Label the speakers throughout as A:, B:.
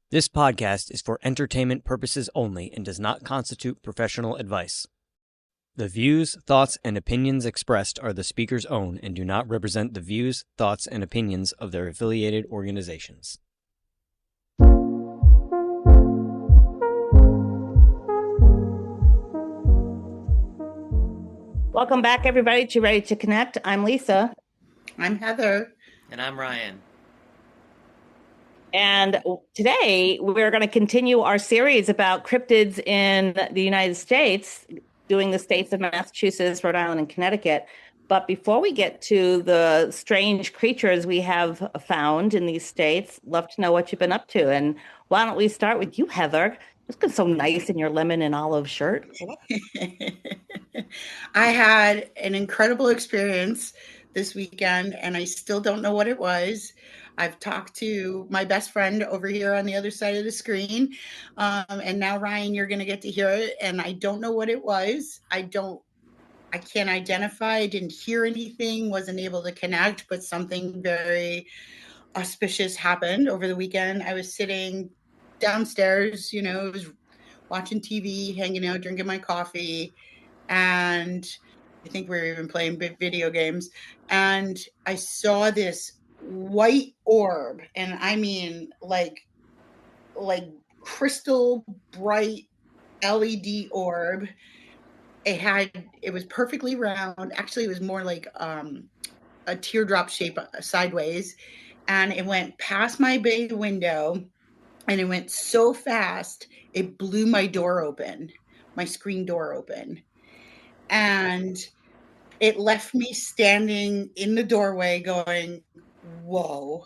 A: This podcast is for entertainment purposes only and does not constitute professional advice. The views, thoughts, and opinions expressed are the speaker's own and do not represent the views, thoughts, and opinions of their affiliated organizations.
B: Welcome back, everybody, to Ready to Connect. I'm Lisa.
C: I'm Heather.
D: And I'm Ryan.
B: And today we're going to continue our series about cryptids in the United States, doing the states of Massachusetts, Rhode Island, and Connecticut. But before we get to the strange creatures we have found in these states, love to know what you've been up to. And why don't we start with you, Heather? It's been so nice in your lemon and olive shirt.
C: I had an incredible experience this weekend, and I still don't know what it was. I've talked to my best friend over here on the other side of the screen, and now, Ryan, you're going to get to hear it, and I don't know what it was. I can't identify. I didn't hear anything, wasn't able to connect, but something very auspicious happened over the weekend. I was sitting downstairs, was watching TV, hanging out, drinking my coffee, and I think we were even playing video games, and I saw this white orb, and I mean like crystal bright LED orb. It was perfectly round. Actually, it was more like a teardrop shape sideways, and it went past my bay window, and it went so fast it blew my door open, my screen door open, and it left me standing in the doorway going, whoa.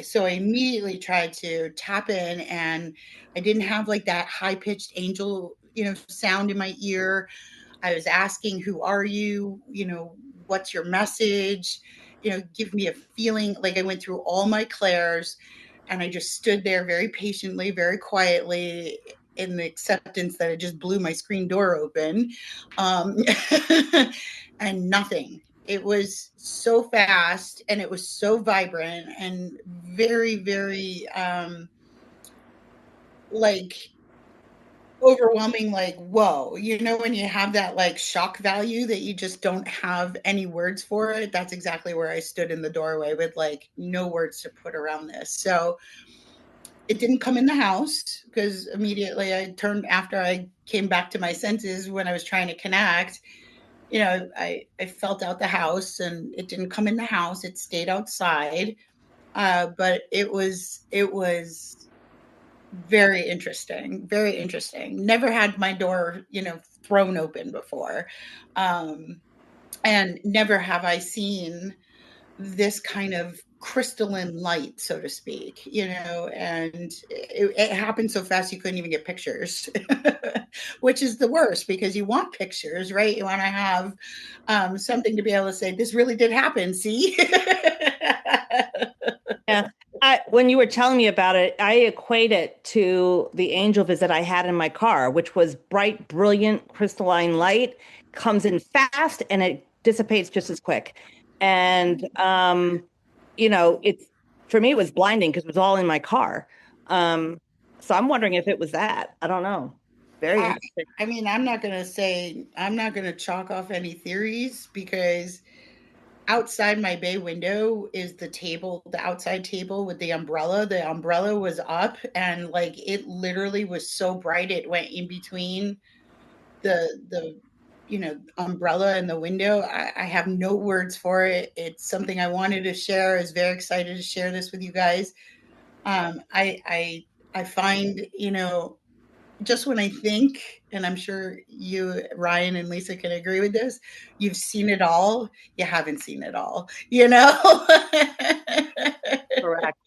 C: So I immediately tried to tap in, and I didn't have like that high-pitched angel, sound in my ear. I was asking, who are you? What's your message? Give me a feeling. Like, I went through all my clairs, and I just stood there very patiently, very quietly, in the acceptance that it just blew my screen door open, and nothing. It was so fast, and it was so vibrant and very, very overwhelming, like, whoa, when you have that like shock value that you just don't have any words for it. That's exactly where I stood in the doorway with like no words to put around this. So it didn't come in the house, because immediately I turned, after I came back to my senses when I was trying to connect, I felt out the house, and it didn't come in the house. It stayed outside. But it was very interesting, very interesting. Never had my door, thrown open before. And never have I seen this kind of crystalline light, so to speak, and it happened so fast you couldn't even get pictures, which is the worst, because you want pictures, right? You want to have something to be able to say, this really did happen, see?
B: Yeah. When you were telling me about it, I equate it to the angel visit I had in my car, which was bright, brilliant, crystalline light, comes in fast, and it dissipates just as quick. And, it's, for me, it was blinding because it was all in my car. So I'm wondering if it was that. I don't know. Very interesting.
C: I mean, I'm not going to chalk off any theories, because outside my bay window is the outside table with the umbrella. The umbrella was up, and like, it literally was so bright it went in between the umbrella and the window. I have no words for it. It's something I wanted to share. I was very excited to share this with you guys. I find, just when I think, and I'm sure you, Ryan and Lisa, can agree with this, you've seen it all, you haven't seen it all,
B: Correct.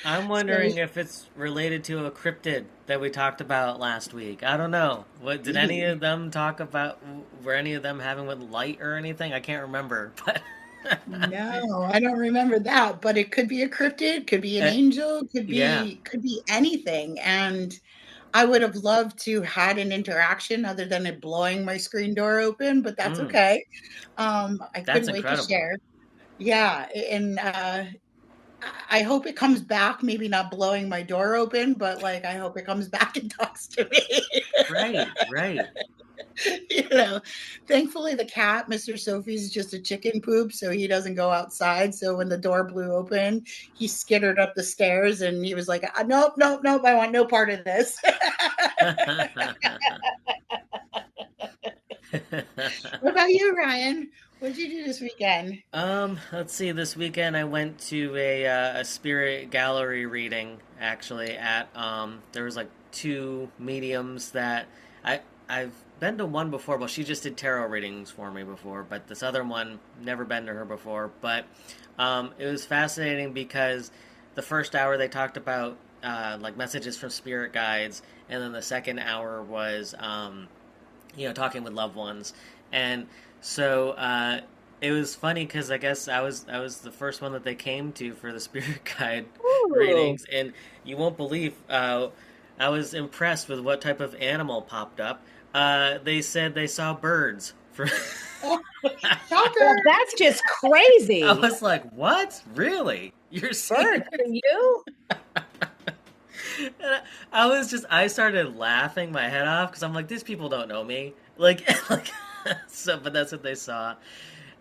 D: I'm wondering if it's related to a cryptid that we talked about last week. I don't know. What did any of them talk about? Were any of them having with light or anything? I can't remember. But
C: no, I don't remember that. But it could be a cryptid, could be an angel, could be anything. And I would have loved to had an interaction other than it blowing my screen door open, but that's okay. I couldn't wait to share. Yeah, and I hope it comes back, maybe not blowing my door open, but like I hope it comes back and talks to me.
D: Right.
C: Thankfully the cat, Mr. Sophie's just a chicken poop, so he doesn't go outside. So when the door blew open, he skittered up the stairs and he was like, nope, I want no part of this. What about you, Ryan? What did you do this weekend?
D: Let's see. This weekend I went to a spirit gallery reading. Actually, at there was like two mediums that I've been to one before. Well, she just did tarot readings for me before, but this other one never been to her before. But it was fascinating because the first hour they talked about like messages from spirit guides, and then the second hour was talking with loved ones, and so it was funny because I guess I was the first one that they came to for the spirit guide readings, and you won't believe I was impressed with what type of animal popped up. They said they saw birds.
B: Well, that's just crazy.
D: I was like, "What? Really? You're saying
B: birds for you?"
D: I started laughing my head off because I'm like, these people don't know me. Like so, but that's what they saw.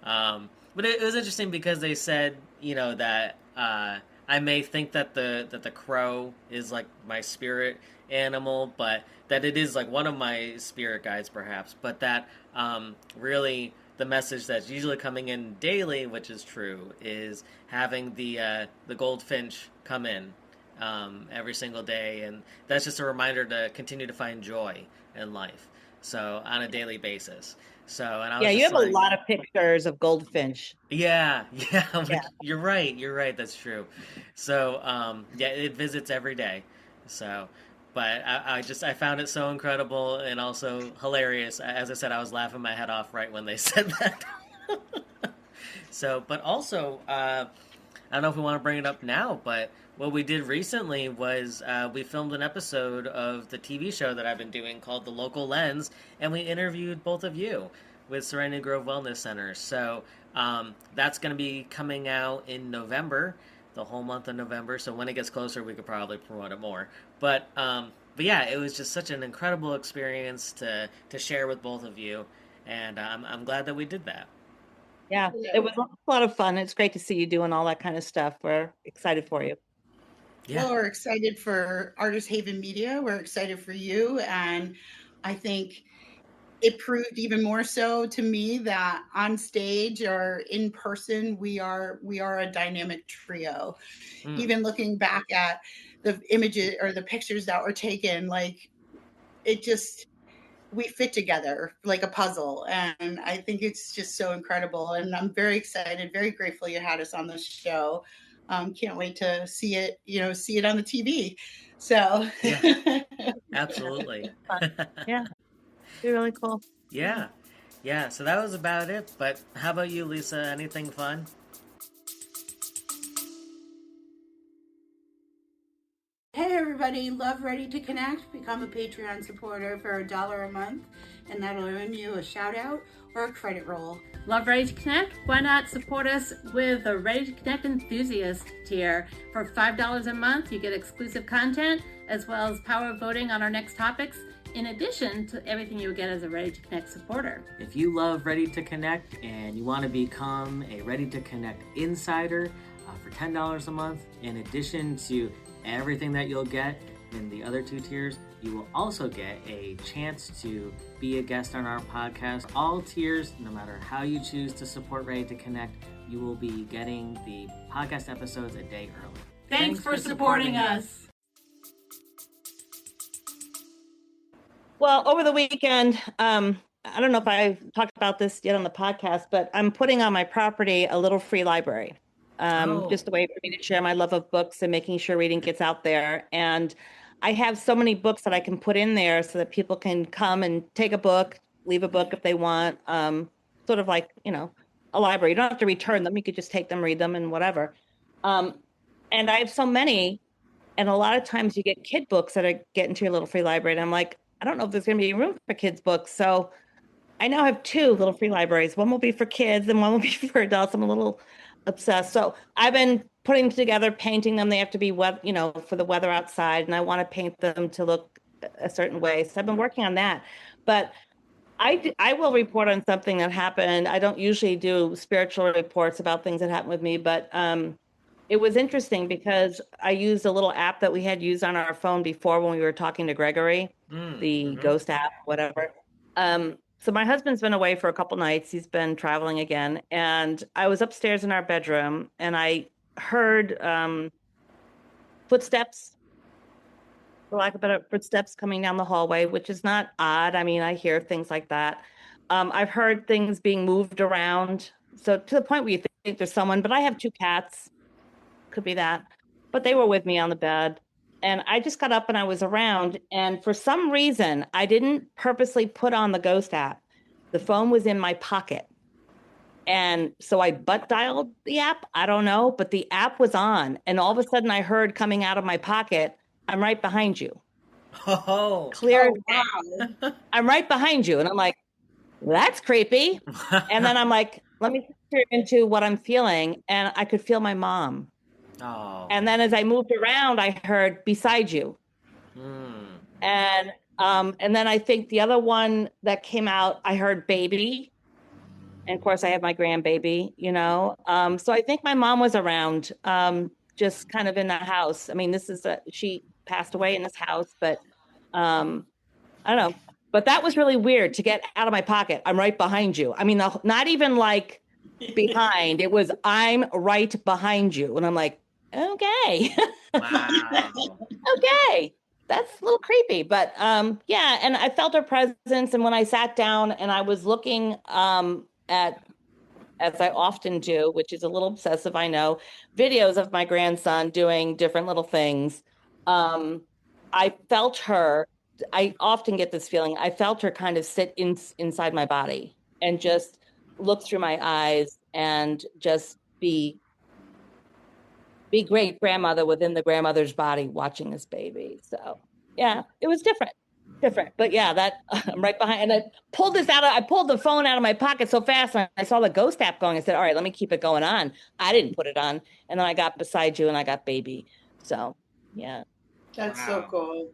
D: But it was interesting because they said, that I may think that the crow is like my spirit animal, but that it is like one of my spirit guides, perhaps. But that really the message that's usually coming in daily, which is true, is having the goldfinch come in every single day, and that's just a reminder to continue to find joy in life. So on a daily basis. So and I was
B: you have a lot of pictures of goldfinch.
D: Yeah. You're right. That's true. So it visits every day. So, but I found it so incredible and also hilarious. As I said, I was laughing my head off right when they said that. So, but also, I don't know if we want to bring it up now, but what we did recently was we filmed an episode of the TV show that I've been doing called The Local Lens, and we interviewed both of you with Serenity Grove Wellness Center. So that's going to be coming out in November, the whole month of November. So when it gets closer, we could probably promote it more. But yeah, it was just such an incredible experience to share with both of you, and I'm glad that we did that.
B: Yeah, it was a lot of fun. It's great to see you doing all that kind of stuff. We're excited for you.
C: Yeah. Well, we're excited for Artist Haven Media. We're excited for you. And I think it proved even more so to me that on stage or in person, we are a dynamic trio. Even looking back at the images or the pictures that were taken, like we fit together like a puzzle. And I think it's just so incredible. And I'm very excited, very grateful you had us on the show. Can't wait to see it on the TV. So
D: yeah, absolutely.
B: Yeah, be really cool.
D: Yeah. So that was about it. But how about you, Lisa? Anything fun?
C: Hey everybody, love Ready to Connect? Become a Patreon supporter for $1 a month, and that'll earn you a shout out or a credit roll.
E: Love Ready to Connect? Why not support us with the Ready to Connect Enthusiast tier? For $5 a month, you get exclusive content as well as power of voting on our next topics, in addition to everything you would get as a Ready to Connect supporter.
D: If you love Ready to Connect and you want to become a Ready to Connect insider for $10 a month, in addition to everything that you'll get in the other two tiers, you will also get a chance to be a guest on our podcast. All tiers, no matter how you choose to support Ready to Connect, you will be getting the podcast episodes a day early.
E: Thanks for supporting us.
B: Well, over the weekend, I don't know if I've talked about this yet on the podcast, but I'm putting on my property a little free library. Just a way for me to share my love of books and making sure reading gets out there. And I have so many books that I can put in there so that people can come and take a book, leave a book if they want, sort of like, a library. You don't have to return them. You could just take them, read them, and whatever. And I have so many. And a lot of times you get kid books that get into your little free library. And I'm like, I don't know if there's going to be room for kids' books. So I now have two little free libraries. One will be for kids and one will be for adults. I'm a little obsessed. So I've been putting together, painting them. They have to be for the weather outside, and I want to paint them to look a certain way. So I've been working on that. But I will report on something that happened. I don't usually do spiritual reports about things that happen with me, but it was interesting because I used a little app that we had used on our phone before when we were talking to Gregory, the ghost app, whatever. So my husband's been away for a couple nights. He's been traveling again. And I was upstairs in our bedroom and I heard footsteps, for lack of better, footsteps coming down the hallway, which is not odd. I mean, I hear things like that. I've heard things being moved around. So to the point where you think there's someone, but I have 2 cats. Could be that. But they were with me on the bed. And I just got up and I was around. And for some reason, I didn't purposely put on the ghost app. The phone was in my pocket. And so I butt dialed the app. I don't know, but the app was on. And all of a sudden I heard coming out of my pocket, I'm right behind you.
D: Oh,
B: Clear.
C: Oh, wow.
B: I'm right behind you. And I'm like, that's creepy. And then I'm like, let me picture into what I'm feeling. And I could feel my mom.
D: Oh.
B: And then as I moved around, I heard beside you. And then I think the other one that came out, I heard baby. And of course I have my grandbaby, So I think my mom was around, just kind of in the house. I mean, she passed away in this house, but I don't know. But that was really weird to get out of my pocket. I'm right behind you. I mean, not even like behind. It was, I'm right behind you. And I'm like, okay.
D: Wow.
B: Okay. That's a little creepy. But yeah, and I felt her presence. And when I sat down and I was looking at, as I often do, which is a little obsessive, I know, videos of my grandson doing different little things. I felt her. I often get this feeling. I felt her kind of sit inside my body and just look through my eyes and just be great grandmother within the grandmother's body watching this baby. So yeah, it was different. But yeah, that I'm right behind. And I pulled the phone out of my pocket so fast. And I saw the ghost app going. I said, all right, let me keep it going on. I didn't put it on. And then I got beside you and I got baby. So yeah.
C: That's so cool.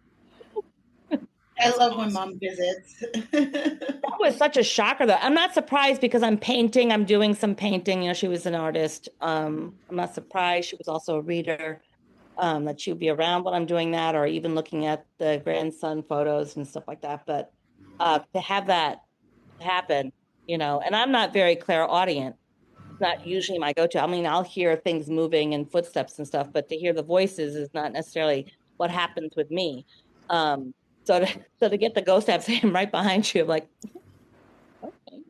C: I love when mom visits.
B: That was such a shocker though. I'm not surprised because I'm painting. I'm doing some painting. She was an artist. I'm not surprised. She was also a reader. That she would be around when I'm doing that, or even looking at the grandson photos and stuff like that. But to have that happen, and I'm not very clairaudient. It's not usually my go-to. I mean, I'll hear things moving and footsteps and stuff, but to hear the voices is not necessarily what happens with me. So to get the ghost app saying right behind you, I'm like, okay,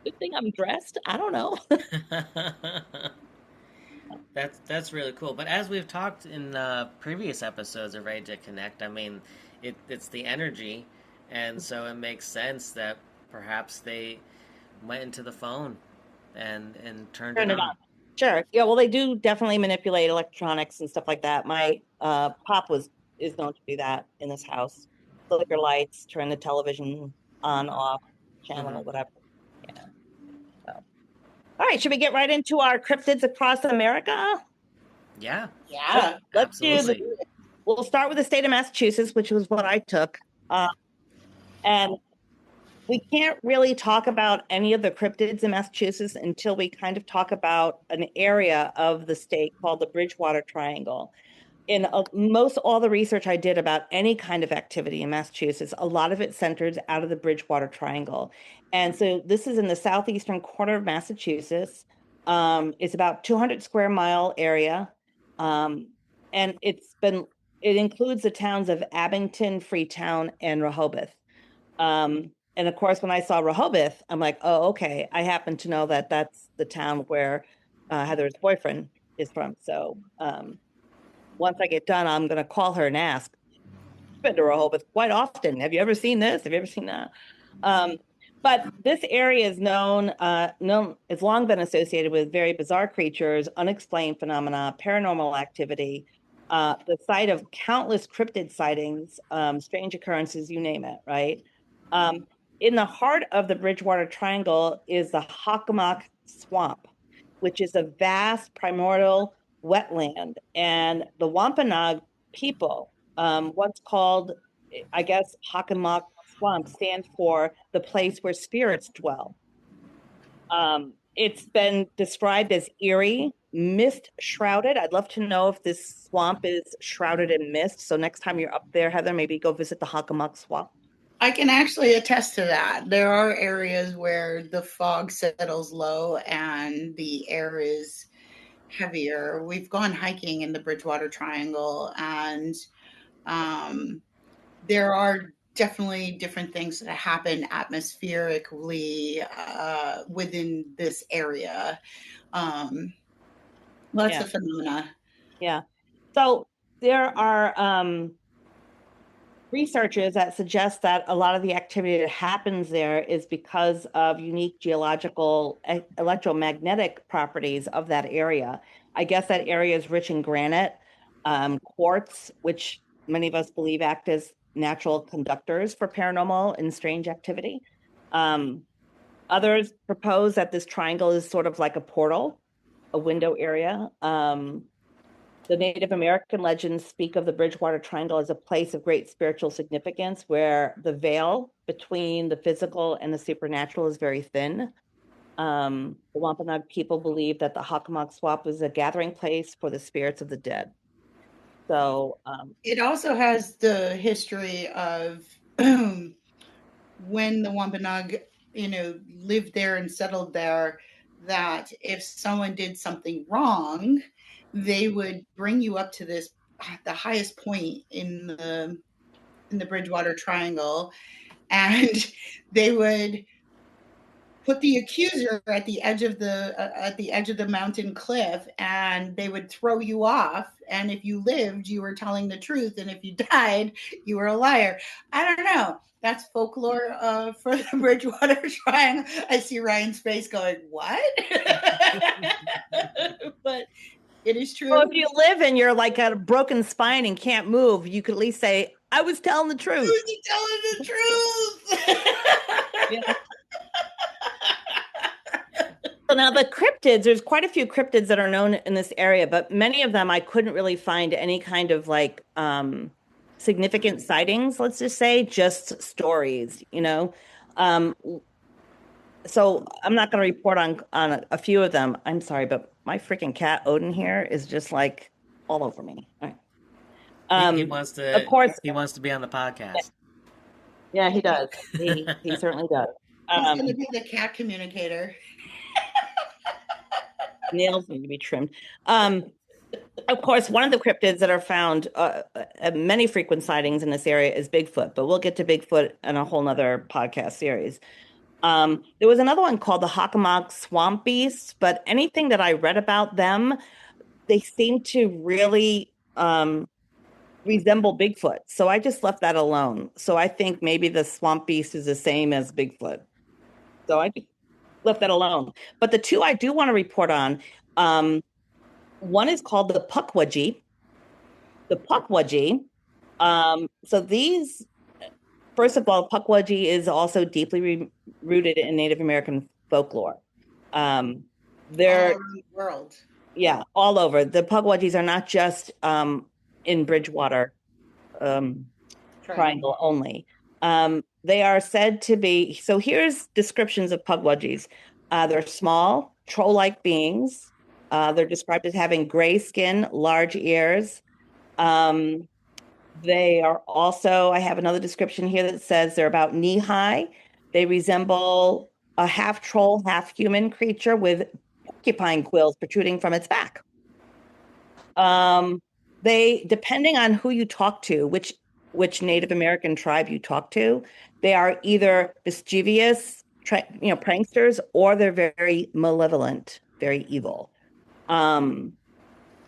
B: good thing I'm dressed. I don't know.
D: That's really cool. But as we've talked in previous episodes of Ready to Connect, I mean, it's the energy, and so it makes sense that perhaps they went into the phone and turned it on.
B: Sure. Yeah. Well, they do definitely manipulate electronics and stuff like that. My pop is known to do that in this house. Flicker lights, turn the television on, off, channel, whatever. Yeah. So. All right. Should we get right into our cryptids across America?
D: Yeah.
C: Yeah.
B: Let's
D: absolutely.
B: We'll start with the state of Massachusetts, which was what I took. And we can't really talk about any of the cryptids in Massachusetts until we kind of talk about an area of the state called the Bridgewater Triangle. In most all the research I did about any kind of activity in Massachusetts, a lot of it centers out of the Bridgewater Triangle. And so this is in the southeastern corner of Massachusetts. It's about 200 square mile area. And it includes the towns of Abington, Freetown, and Rehoboth. And of course, when I saw Rehoboth, I'm like, oh, okay. I happen to know that that's the town where Heather's boyfriend is from. So once I get done, I'm going to call her and ask. I've been to Rehoboth quite often. Have you ever seen this? Have you ever seen that? But this area is known, it's long been associated with very bizarre creatures, unexplained phenomena, paranormal activity, the site of countless cryptid sightings, strange occurrences, you name it, right? In the heart of the Bridgewater Triangle is the Hockomock Swamp, which is a vast primordial wetland. And the Wampanoag people, what's called, I guess, Hockomock Swamp, stands for the place where spirits dwell. It's been described as eerie, mist shrouded. I'd love to know if this swamp is shrouded in mist. So next time you're up there, Heather, maybe go visit the Hockomock Swamp.
C: I can actually attest to that. There are areas where the fog settles low and the air is heavier. We've gone hiking in the Bridgewater Triangle, and there are definitely different things that happen atmospherically within this area. Lots
B: Yeah.
C: of phenomena.
B: Yeah. So there are researchers that suggest that a lot of the activity that happens there is because of unique geological electromagnetic properties of that area. I guess that area is rich in granite, quartz, which many of us believe act as natural conductors for paranormal and strange activity. Others propose that this triangle is sort of like a portal, a window area. The Native American legends speak of the Bridgewater Triangle as a place of great spiritual significance where the veil between the physical and the supernatural is very thin. The Wampanoag people believe that the Hockomock Swamp is a gathering place for the spirits of the dead. So
C: it also has the history of when the Wampanoag, lived there and settled there, that if someone did something wrong, they would bring you up to the highest point in the Bridgewater Triangle, and they would put the accuser at the edge of the mountain cliff, and they would throw you off. And if you lived, you were telling the truth, and if you died, you were a liar. I don't know. That's folklore for the Bridgewater Triangle. I see Ryan's face going, "What?" But it is true.
B: Well, if you live and you're like a broken spine and can't move, you could at least say, "I was telling the truth."
C: I was telling the truth.
B: Yeah. So now the cryptids, there's quite a few cryptids that are known in this area, but many of them I couldn't really find any kind of like significant sightings, let's just say, just stories, So I'm not going to report on a few of them. I'm sorry, but my freaking cat Odin here is just like all over me. All right.
D: He wants to.
B: Of course,
D: he wants to be on the podcast.
B: Yeah, he does. He certainly does.
C: He's going to be the cat communicator.
B: Nails need to be trimmed. Of course, one of the cryptids that are found, many frequent sightings in this area is Bigfoot, but we'll get to Bigfoot in a whole nother podcast series. There was another one called the Hockomock Swamp Beast, but anything that I read about them, they seem to really resemble Bigfoot. So I just left that alone. So I think maybe the Swamp Beast is the same as Bigfoot. So I just left that alone. But the two I do want to report on, one is called the Pukwudgie. The Pukwudgie. So these, first of all, Pukwudgie is also deeply rooted in Native American folklore. They're
C: all around the world.
B: Yeah, all over. The Pukwudgies are not just in Bridgewater Triangle only. They are said to be, so here's descriptions of Pukwudgies. They're small, troll-like beings. They're described as having gray skin, large ears. They are also, I have another description here that says they're about knee-high. They resemble a half-troll, half-human creature with porcupine quills protruding from its back. They, depending on who you talk to, which Native American tribe you talk to, they are either mischievous, pranksters, or they're very malevolent, very evil.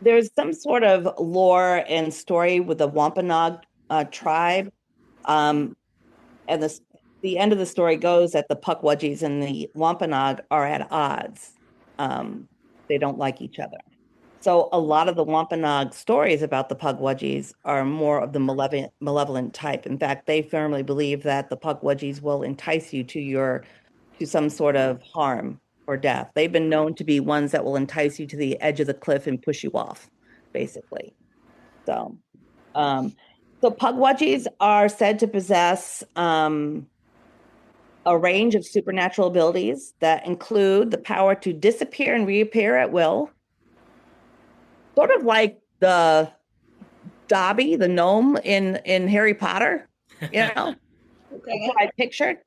B: There's some sort of lore and story with the Wampanoag tribe, and the end of the story goes that the Pukwudgies and the Wampanoag are at odds. They don't like each other. So a lot of the Wampanoag stories about the Pukwudgies are more of the malevolent type. In fact, they firmly believe that the Pukwudgies will entice you to some sort of harm. or death. They've been known to be ones that will entice you to the edge of the cliff and push you off, basically. So, pugwudgies are said to possess a range of supernatural abilities that include the power to disappear and reappear at will, sort of like the Dobby, the gnome in Harry Potter, you know,
C: Okay.
B: that's what I pictured.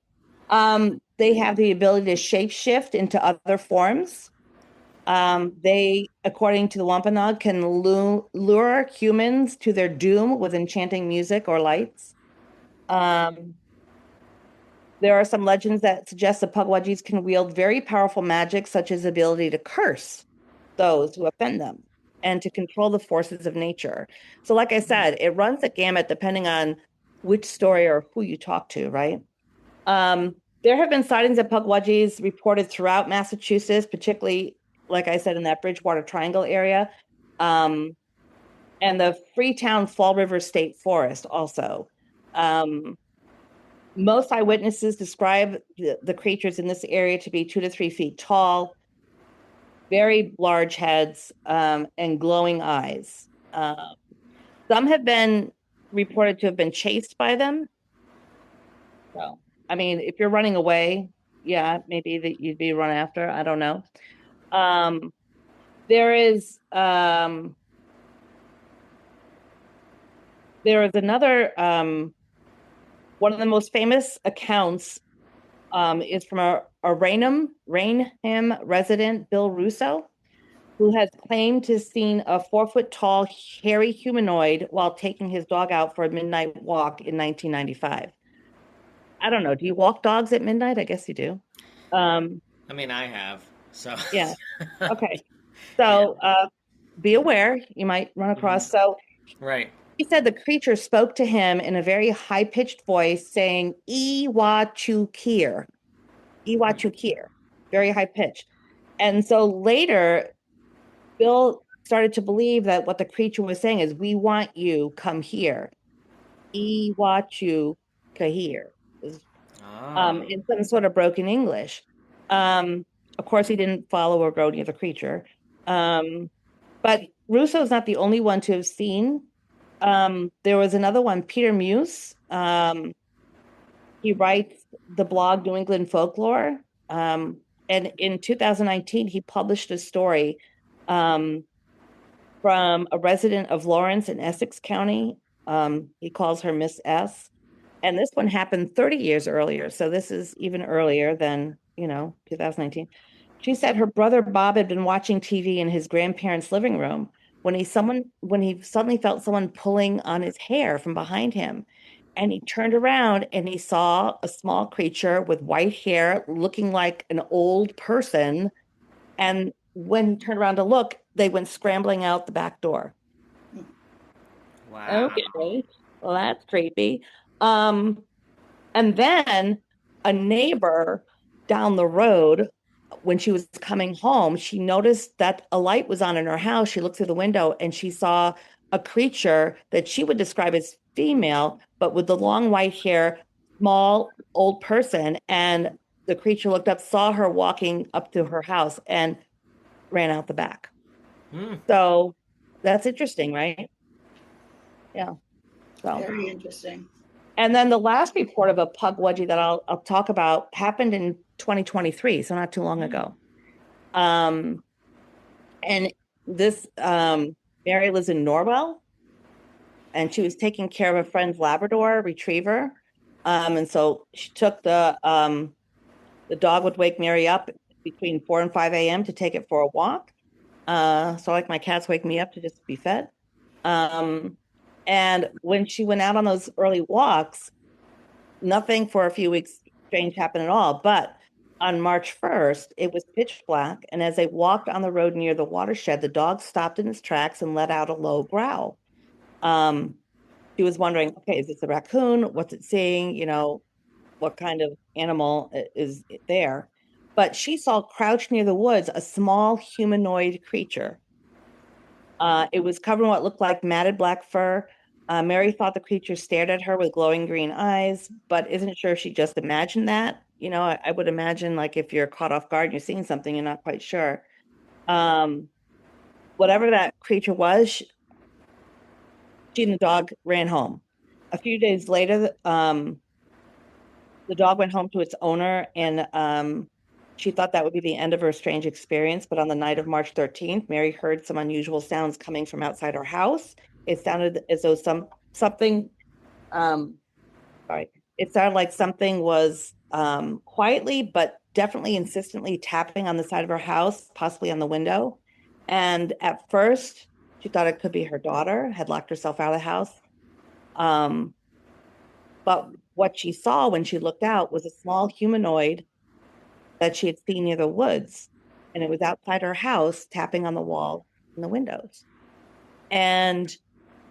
B: They have the ability to shapeshift into other forms. They, according to the Wampanoag, can lure humans to their doom with enchanting music or lights. There are some legends that suggest that pugwudgies can wield very powerful magic, such as the ability to curse those who offend them and to control the forces of nature. So, like I said, it runs the gamut depending on which story or who you talk to, right? There have been sightings of pugwudgies reported throughout Massachusetts, particularly, like I said, in that Bridgewater Triangle area, and the Freetown Fall River State Forest also. Most eyewitnesses describe the creatures in this area to be 2 to 3 feet tall, very large heads, and glowing eyes. Some have been reported to have been chased by them. So, I mean, if you're running away, yeah, maybe that you'd be run after. I don't know. There is another one of the most famous accounts is from a Raynham resident, Bill Russo, who has claimed to have seen a 4-foot tall, hairy humanoid while taking his dog out for a midnight walk in 1995. I don't know. Do you walk dogs at midnight? I guess you do.
D: I mean, I have. So
B: Yeah. Okay. So be aware, you might run across. So
D: right.
B: he said the creature spoke to him in a very high-pitched voice, saying "Iwachukir," Iwachukir, very high pitch. And so later, Bill started to believe that what the creature was saying is, "We want you, come here." Iwachukahir, in some sort of broken English. Of course, he didn't follow or go near the creature. But Russo's not the only one to have seen. There was another one, Peter Muse. He writes the blog New England Folklore. And in 2019, he published a story from a resident of Lawrence in Essex County. He calls her Miss S. And this one happened 30 years earlier. So this is even earlier than, 2019. She said her brother Bob had been watching TV in his grandparents' living room when he suddenly felt someone pulling on his hair from behind him. And he turned around and he saw a small creature with white hair looking like an old person. And when he turned around to look, they went scrambling out the back door.
D: Wow.
B: Okay. Well, that's creepy. And then a neighbor down the road, when she was coming home, she noticed that a light was on in her house. She looked through the window and she saw a creature that she would describe as female, but with the long white hair, small old person. And the creature looked up, saw her walking up to her house, and ran out the back. So that's interesting, right? Yeah. So
C: very interesting.
B: And then the last report of a pugwudgie that I'll talk about happened in 2023, so not too long ago. And this Mary lives in Norwell, and she was taking care of a friend's Labrador retriever. And so she took the dog would wake Mary up between 4 and 5 a.m. to take it for a walk. So like my cats wake me up to just be fed. And when she went out on those early walks, nothing for a few weeks strange happened at all. But on March 1st, it was pitch black. And as they walked on the road near the watershed, the dog stopped in its tracks and let out a low growl. She was wondering, okay, is this a raccoon? What's it seeing? What kind of animal is there? But she saw crouched near the woods a small humanoid creature. It was covered in what looked like matted black fur. Mary thought the creature stared at her with glowing green eyes, but isn't sure if she just imagined that I would imagine like if you're caught off guard and you're seeing something, you're not quite sure. Whatever that creature was, she and the dog ran home. A few days later, the dog went home to its owner, and she thought that would be the end of her strange experience. But on the night of March 13th, Mary heard some unusual sounds coming from outside her house. It sounded as though something, sorry, it sounded like something was quietly but definitely insistently tapping on the side of her house, possibly on the window. And at first, she thought it could be her daughter had locked herself out of the house. But what she saw when she looked out was a small humanoid that she had seen near the woods, and it was outside her house, tapping on the wall and the windows. And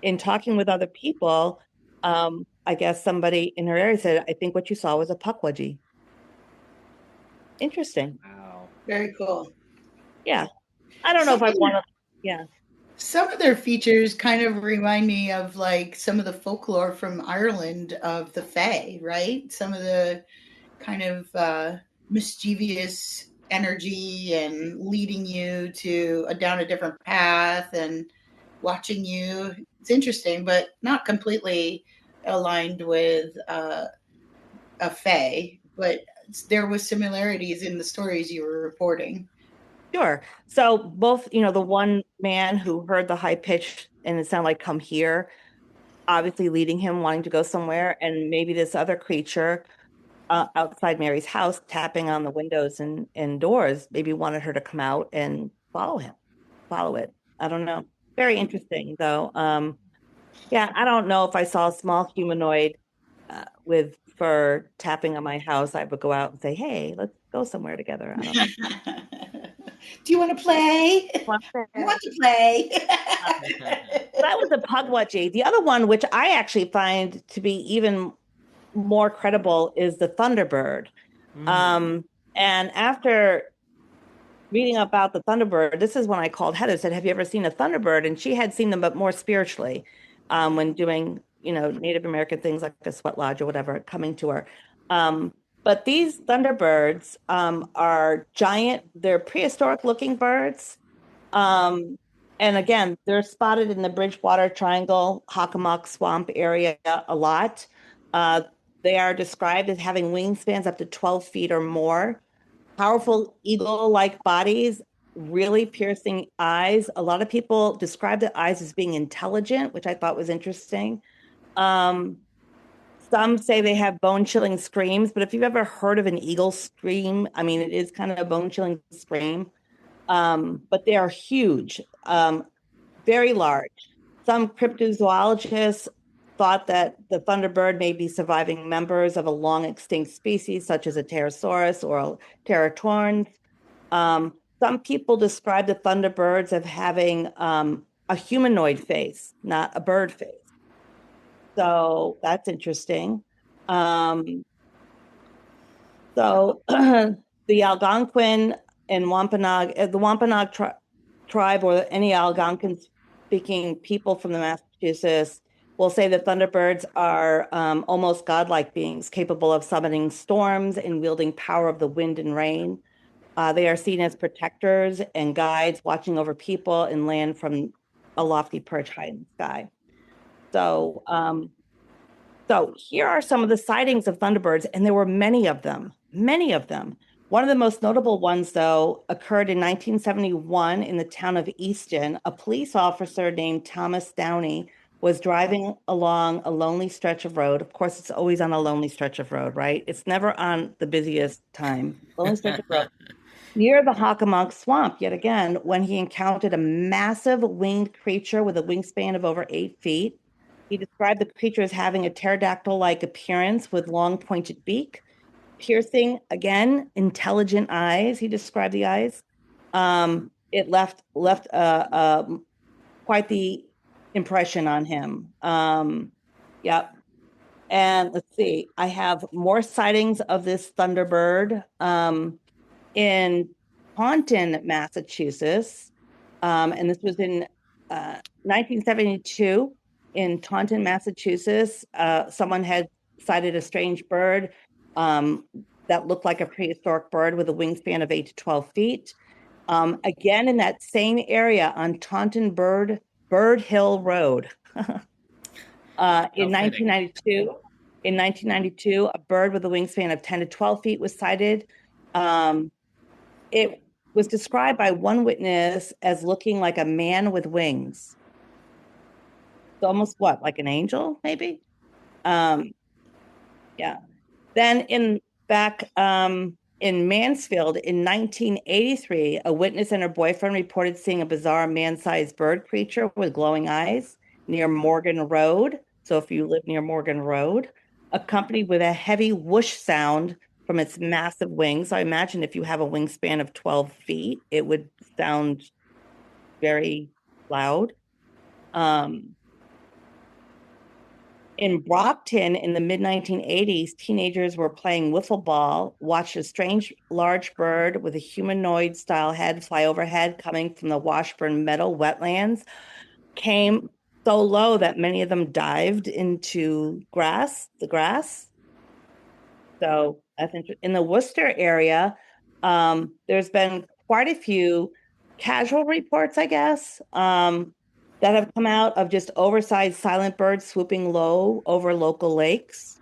B: in talking with other people, I guess somebody in her area said, I think what you saw was a pukwudgie. Interesting.
D: Wow.
C: Very cool.
B: Yeah. I don't know if I want to, yeah.
C: Some of their features kind of remind me of like some of the folklore from Ireland of the Fae, right? Some of the kind of mischievous energy and leading you down a different path and watching you. It's interesting, but not completely aligned with a Fae, but there was similarities in the stories you were reporting.
B: Sure. So both, the one man who heard the high pitch and it sounded like come here, obviously leading him wanting to go somewhere, and maybe this other creature outside Mary's house tapping on the windows and doors, maybe wanted her to come out and follow it. I don't know. Very interesting though. Yeah, I don't know if I saw a small humanoid with fur tapping on my house, I would go out and say, hey, let's go somewhere together. I don't know.
C: Do you want to play? I want to play.
B: That was a pukwudgie. The other one, which I actually find to be even more credible, is the Thunderbird. And after reading about the Thunderbird, this is when I called Heather, said, have you ever seen a Thunderbird? And she had seen them, but more spiritually, when doing, Native American things like a sweat lodge or whatever, coming to her. But these Thunderbirds are giant, they're prehistoric looking birds. And again, they're spotted in the Bridgewater Triangle, Hockomock Swamp area a lot. They are described as having wingspans up to 12 feet or more, powerful eagle-like bodies, really piercing eyes. A lot of people describe the eyes as being intelligent, which I thought was interesting. Some say they have bone-chilling screams, but if you've ever heard of an eagle scream, I mean, it is kind of a bone-chilling scream. But they are huge, very large. Some cryptozoologists thought that the Thunderbird may be surviving members of a long extinct species, such as a pterosaurus or a pterotorns. Some people describe the Thunderbirds as having a humanoid face, not a bird face. So that's interesting. So the Algonquin and Wampanoag, the Wampanoag tribe, or any Algonquin-speaking people from the Massachusetts, will say that Thunderbirds are almost godlike beings, capable of summoning storms and wielding power of the wind and rain. They are seen as protectors and guides, watching over people and land from a lofty perch high in the sky. So here are some of the sightings of Thunderbirds, and there were many of them, many of them. One of the most notable ones, though, occurred in 1971 in the town of Easton. A police officer named Thomas Downey was driving along a lonely stretch of road. Of course, it's always on a lonely stretch of road, right? It's never on the busiest time. Lonely stretch of road. Near the Hockomock Swamp, yet again, when he encountered a massive winged creature with a wingspan of over 8 feet. He described the creature as having a pterodactyl-like appearance with long pointed beak, piercing, again, intelligent eyes. He described the eyes. It left quite the impression on him. Yep. And let's see, I have more sightings of this Thunderbird in Taunton, Massachusetts. And this was in 1972 in Taunton, Massachusetts. Someone had sighted a strange bird that that looked like a prehistoric bird with a wingspan of 8 to 12 feet. Again, in that same area on Taunton Bird Hill Road. In 1992, a bird with a wingspan of 10 to 12 feet was sighted. It was described by one witness as looking like a man with wings. It's almost like an angel, maybe? Yeah. Then back in Mansfield in 1983, a witness and her boyfriend reported seeing a bizarre man-sized bird creature with glowing eyes near Morgan Road. So if you live near Morgan Road, accompanied with a heavy whoosh sound from its massive wings. So I imagine if you have a wingspan of 12 feet, it would sound very loud. In Brockton in the mid-1980s, teenagers were playing wiffle ball, watched a strange large bird with a humanoid-style head fly overhead coming from the Washburn Meadow wetlands, came so low that many of them dived into the grass. So I think in the Worcester area, there's been quite a few casual reports, I guess, that have come out of just oversized silent birds swooping low over local lakes.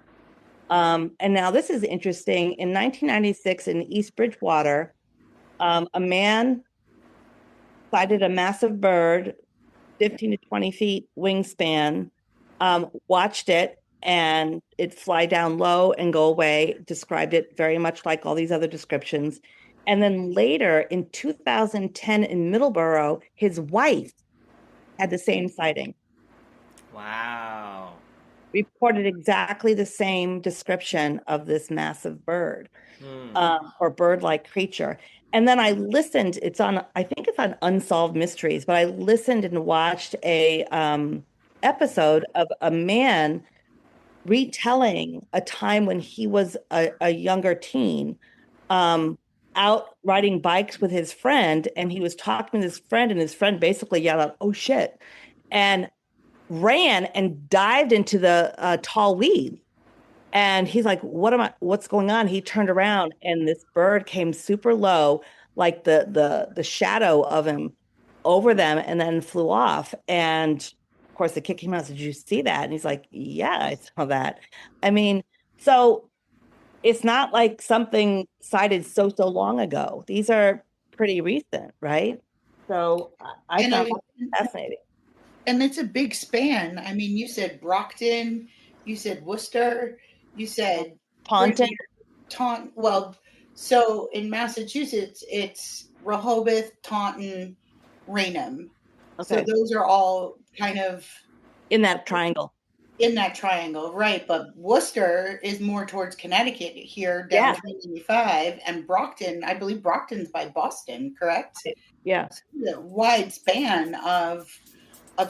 B: And now this is interesting. In 1996 in East Bridgewater, a man sighted a massive bird, 15 to 20 feet wingspan, watched it and it fly down low and go away, described it very much like all these other descriptions. And then later in 2010 in Middleborough, his wife had the same sighting.
D: Wow.
B: Reported exactly the same description of this massive bird or bird-like creature. And then I listened, I think it's on Unsolved Mysteries, but I listened and watched a episode of a man retelling a time when he was a younger teen, out riding bikes with his friend, and he was talking to his friend, and his friend basically yelled out, "Oh shit," and ran and dived into the tall weed. And he's like, what's going on? He turned around and this bird came super low, like the shadow of him over them, and then flew off. And of course the kid came out and said, "Did you see that?" And he's like, "Yeah, I saw that." I mean, so it's not like something sighted so long ago. These are pretty recent, right? So I found that fascinating.
C: And it's a big span. I mean, you said Brockton, you said Worcester, you said
B: Taunton.
C: Well, so in Massachusetts, it's Rehoboth, Taunton, Raynham. Okay. So those are all kind of
B: in that triangle.
C: Right? But Worcester is more towards Connecticut here, down 395, and Brockton, I believe Brockton's by Boston, correct?
B: Yeah.
C: So a wide span of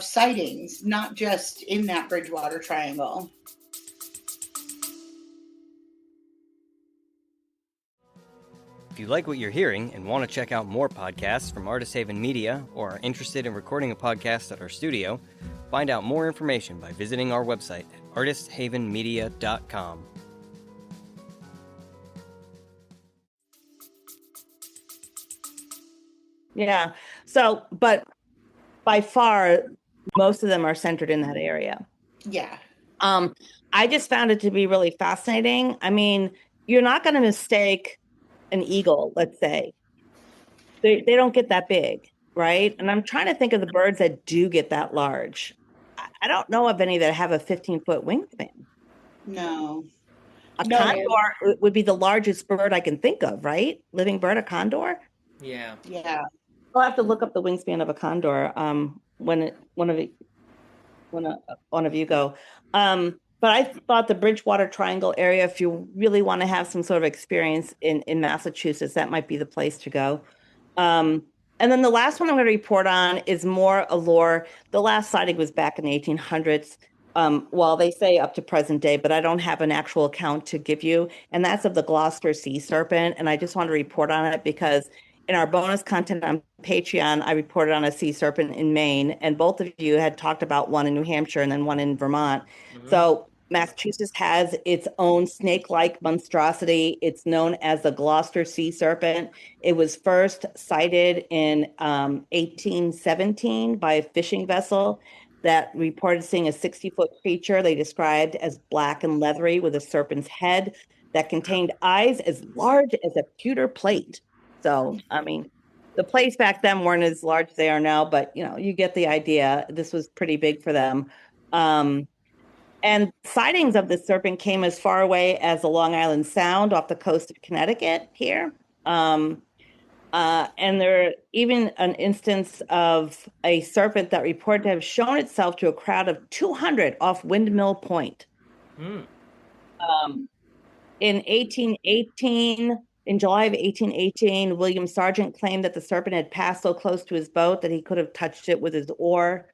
C: sightings, not just in that Bridgewater Triangle.
A: If you like what you're hearing and want to check out more podcasts from Artist Haven Media or are interested in recording a podcast at our studio, find out more information by visiting our website at artisthavenmedia.com.
B: Yeah. So, but by far, most of them are centered in that area.
C: Yeah.
B: I just found it to be really fascinating. I mean, you're not going to mistake an eagle, let's say. They don't get that big, right? And I'm trying to think of the birds that do get that large. I don't know of any that have a 15-foot wingspan.
C: No.
B: A condor would be the largest bird I can think of, right? Living bird, a condor?
D: Yeah.
C: Yeah.
B: I'll have to look up the wingspan of a condor when one of you go. But I thought the Bridgewater Triangle area, if you really want to have some sort of experience in Massachusetts, that might be the place to go. And then the last one I'm going to report on is more allure. The last sighting was back in the 1800s. Well, they say up to present day, but I don't have an actual account to give you. And that's of the Gloucester sea serpent. And I just want to report on it because in our bonus content on Patreon, I reported on a sea serpent in Maine, and both of you had talked about one in New Hampshire and then one in Vermont. Mm-hmm. So Massachusetts has its own snake-like monstrosity. It's known as the Gloucester sea serpent. It was first sighted in 1817 by a fishing vessel that reported seeing a 60-foot creature they described as black and leathery with a serpent's head that contained eyes as large as a pewter plate. So, I mean, the plates back then weren't as large as they are now, but you get the idea. This was pretty big for them. And sightings of the serpent came as far away as the Long Island Sound off the coast of Connecticut here. And there even an instance of a serpent that reported to have shown itself to a crowd of 200 off Windmill Point. In 1818, in July of 1818, William Sargent claimed that the serpent had passed so close to his boat that he could have touched it with his oar.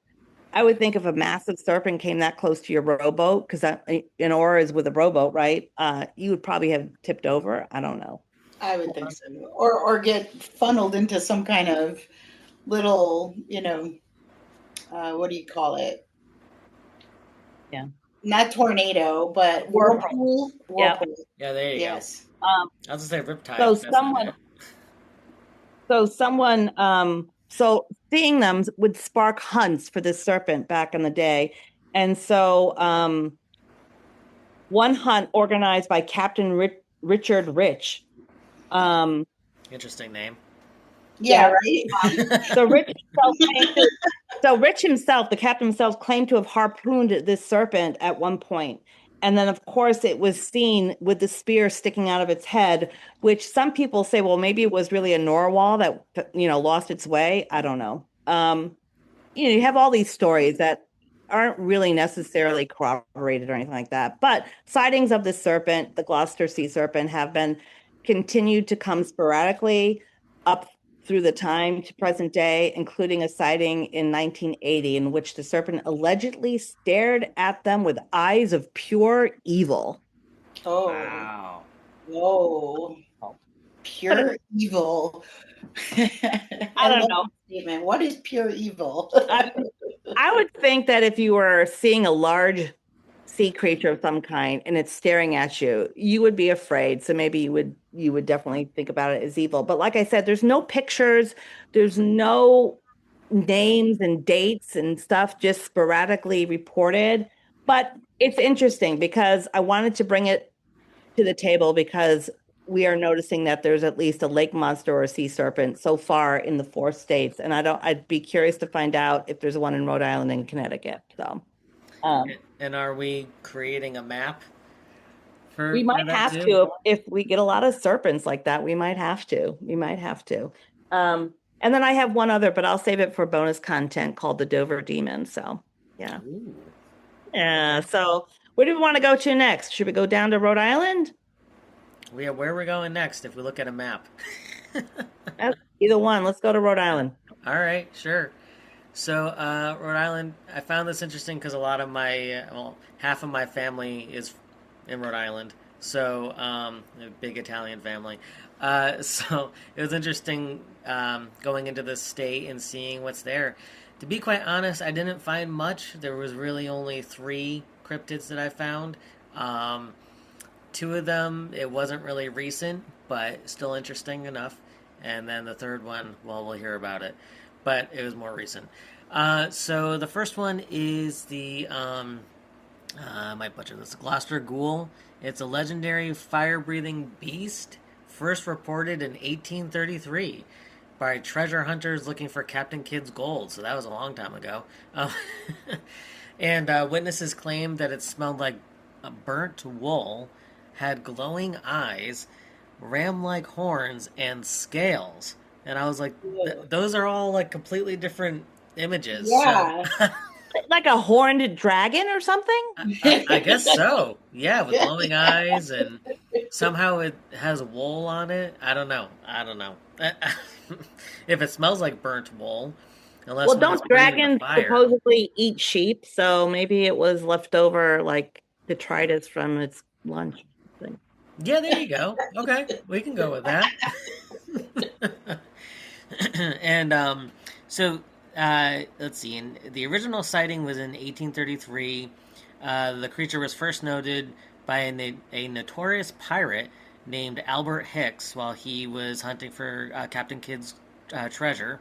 B: I would think if a massive serpent came that close to your rowboat, because an oar is with a rowboat, right? You would probably have tipped over. I don't know.
C: I would think so. Or get funneled into some kind of little, what do you call it?
B: Yeah.
C: Not tornado, but whirlpool.
B: Yeah.
D: Yeah, there you go. I was gonna say riptide.
B: So seeing them would spark hunts for this serpent back in the day. And so one hunt organized by Captain Richard Rich.
D: Interesting name.
C: Yeah, right?
B: So Rich himself, the captain himself, claimed to have harpooned this serpent at one point. And then, of course, it was seen with the spear sticking out of its head, which some people say, well, maybe it was really a narwhal that, lost its way. I don't know. You have all these stories that aren't really necessarily corroborated or anything like that. But sightings of the serpent, the Gloucester sea serpent, have been continued to come sporadically up through the time to present day, including a sighting in 1980 in which the serpent allegedly stared at them with eyes of pure evil.
C: Oh,
D: wow.
C: Whoa. Pure evil.
B: I don't know.
C: Statement. What is pure evil?
B: I would think that if you were seeing a large sea creature of some kind and it's staring at you, you would be afraid. So maybe you would definitely think about it as evil. But like I said, there's no pictures, there's no names and dates and stuff, just sporadically reported. But it's interesting because I wanted to bring it to the table because we are noticing that there's at least a lake monster or a sea serpent so far in the 4 states. And I'd be curious to find out if there's one in Rhode Island and Connecticut. So
D: and are we creating a map?
B: We might have to if we get a lot of serpents like that. We might have to. And then I have one other, but I'll save it for bonus content called the Dover Demon. So yeah.
D: Ooh.
B: Yeah. So where do we want to go to next? Should we go down to Rhode Island?
D: Yeah, where are we going next if we look at a map?
B: Either one. Let's go to Rhode Island.
D: All right, sure. So Rhode Island, I found this interesting because a lot of half of my family is in Rhode Island. So a big Italian family. So it was interesting going into this state and seeing what's there. To be quite honest, I didn't find much. There was really only 3 cryptids that I found. 2 of them, it wasn't really recent, but still interesting enough. And then the third one, well, we'll hear about it. But it was more recent. So the first one is the, I might butcher this, Gloucester Ghoul. It's a legendary fire-breathing beast, first reported in 1833 by treasure hunters looking for Captain Kidd's gold. So that was a long time ago. And witnesses claimed that it smelled like a burnt wool, had glowing eyes, ram-like horns, and scales. And I was like, those are all like completely different images.
C: Yeah.
D: So.
B: Like a horned dragon or something?
D: I guess so. Yeah, with glowing eyes, and somehow it has wool on it. I don't know. If it smells like burnt wool. Unless
B: don't dragons supposedly eat sheep? So maybe it was left over like detritus from its lunch.
D: Yeah, there you go. Okay, we can go with that. And so let's see. The original sighting was in 1833 The creature was first noted by a notorious pirate named Albert Hicks while he was hunting for Captain Kidd's treasure.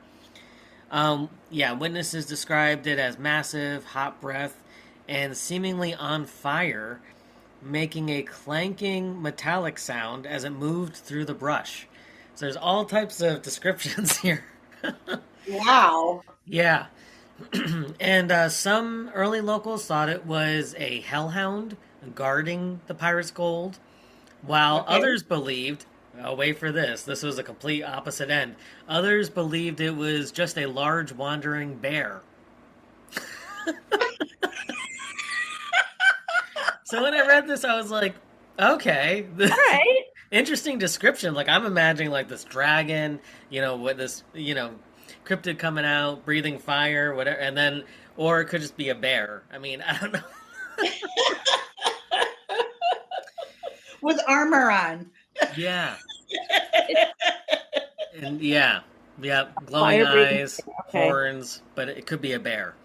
D: Witnesses described it as massive, hot breath, and seemingly on fire, making a clanking metallic sound as it moved through the brush. So there's all types of descriptions here.
C: Wow.
D: Yeah. And some early locals thought it was a hellhound guarding the pirate's gold, while others believed, wait for this, this was a complete opposite end. Others believed it was just a large wandering bear. So when I read this, I was like, okay.
B: All right.
D: Interesting description. Like, I'm imagining, like, this dragon, with this, cryptid coming out, breathing fire, whatever, and then, or it could just be a bear. I mean, I don't know.
C: With armor on.
D: Yeah. And glowing eyes, horns, but it could be a bear.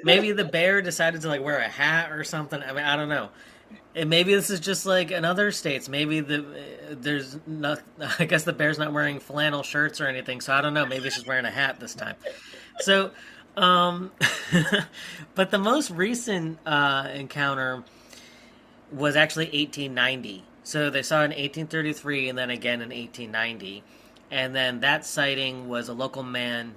D: Maybe the bear decided to, like, wear a hat or something. I mean, I don't know. And maybe this is just like in other states. Maybe there's not. I guess the bear's not wearing flannel shirts or anything. So I don't know. Maybe it's just wearing a hat this time. So, but the most recent encounter was actually 1890. So they saw it in 1833 and then again in 1890. And then that sighting was a local man